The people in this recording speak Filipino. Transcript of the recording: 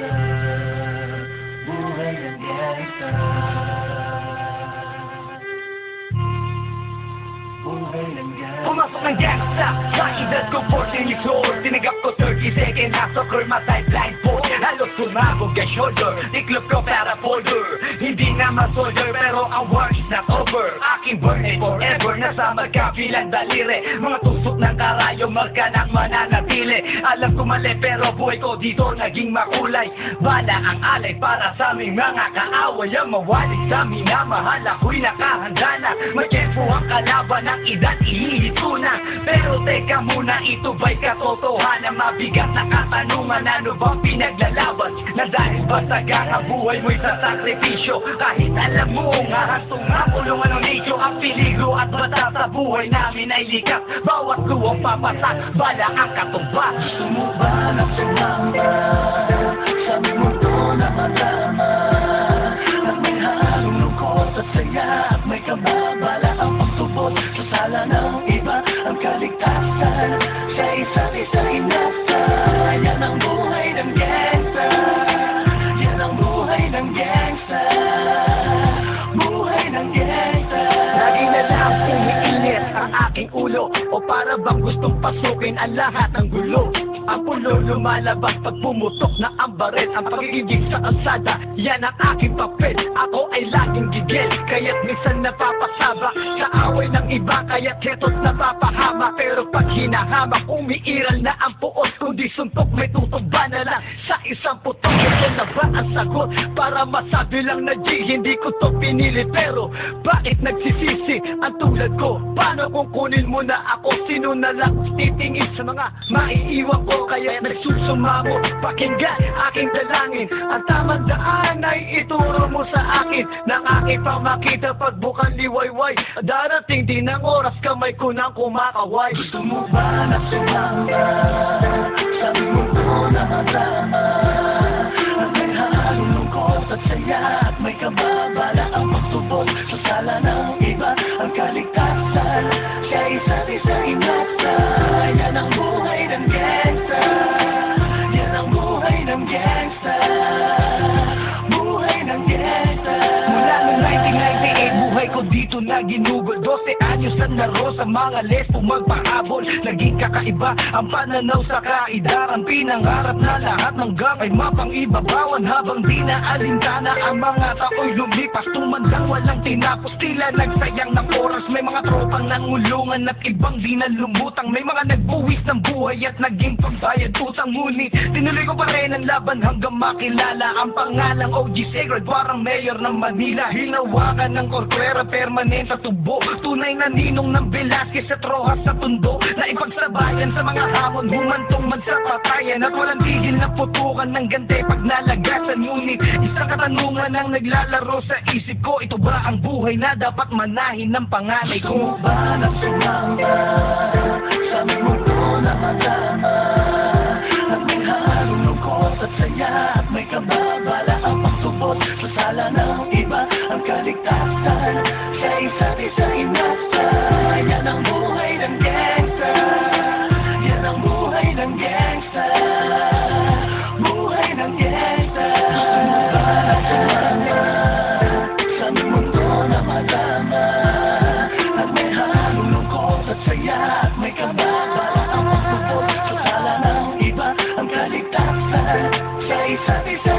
gangsta, buhay ng gangsta. Buhay ng gangsta. Pumasok ng gangsta, sa edad ko 14 years old. Tinigap ko 30 second, nasoccer, matay blindfold. Halos sumabog ang shoulder, tiklop ko para folder. Hindi na ma-soldier, pero ang war is not over. Aking burn it forever, nasa magkabilang daliri. Mga tusok ng karayo, marka ng mananatili. Alam ko mali, pero buhay ko dito naging makulay. Bala ang alay para sa aming mga kaaway. Ang mawalig sa minamahal, ako'y nakahanda na. May tempo ang kalaban ng edad, ihihit ko na. Pero teka muna, ito ba'y katotohanan? Mabigat na katanungan, ano bang pinaglalaban? Na dahil ba sa ganga buhay mo'y sa sakripisyo? Kahit alam mo, ngahantong nga kulungan ng nicho. Ang peligro at bata sa buhay namin ay likas. Bawat luwang papasak, bala ang katumba. Gusto mo ba na sumama sa aming mundo na madama? At may halong lungkot at saya, at may kababala ang pagtubot sa sala ng iba. Ang kaligtasan sa isa't isa inasa. Yan ang buhay ng gangsta, yan ang buhay ng gangsta, buhay ng gangsta. Lagi na lang umiinit ang aking ulo, o para bang gustong pasukin ang lahat ng gulo. Ang pulo lumalabas pag pumutok na ang baret. Ang pagigigig sa kalsada, yan ang aking papel. Ako ay laging gigil, kaya't minsan napapasaba sa away ng iba, kaya't heto't napapahama. Pero pag hinahamak, umiiral na ang puot. Kundi suntok, may tutuba na lang sa isang putok. Ito na ba ang sagot? Para masabi lang na G, hindi ko to pinili. Pero bakit nagsisisi ang tulad ko? Paano kung kunin mo na ako? Sino na lang titingin sa mga maiiwan ko? Kaya nagsusumamo, pakinggan aking dalangin. Ang tamang daan ay ituro mo sa akin. Nang aking pamakita pagbukan liwayway. Darating din ang oras, kamay ko nang kumakaway. Gusto mo ba na sumama sa aming mundo na madama? At may halong lungkot at saya, at may kababala ang pagtubot sa sala ng iba. Ang kaligtasan sa isa't isa inasa. Yan ang buhay ng gangsta, yan ang buhay ng gangsta, buhay ng gangsta. Mula noong 1998, buhay ko dito na ginugol. 12 anyos na naro sa mga lesbo magpahabol. Naging kakaiba ang pananaw sa kaidaran. Pinangarap na lahat ng gang ay mapang-ibabawan. Habang di na alintana ang mga tao'y lumipas. Tumandang walang tinapos, tila nagsayang ng oras. May mga tropang nangulungan at ibang di na lumutang. May mga nagbuwis ng buhay at naging pagbayad utang. Ngunit tinuloy ko pa rin ang laban hanggang makilala ang pangalang OG Sacred, parang mayor ng Manila. Hinawakan ng korkwera, permanent sa tubo. Tunay na ninong ng Velasquez at Rojas sa tundo. Na ipagsabayan sa mga hamon, humantong man sa patayan. At walang tigil na putukan ng gante pag nalagasan. Ngunit isang katanungan ang naglalaro sa isip ko. Ito ba ang buhay na dapat manahin ng panganay ko? Gusto mo ba na sumama sa aming mundo na madama? At may halong lungkot at saya, at may kababala ang pagtubot sa sala ng iba. Ang kaligtasan sa isa't isa inasa. Yan ang buhay ng gangsta, yan ang buhay ng gangsta, buhay ng gangsta. Gusto mo ba na sumama sa aming mundo na madama? At may halong lungkot at saya, at may kababala ang pagtubot sa sala ng iba. Ang kaligtasan sa isa't isa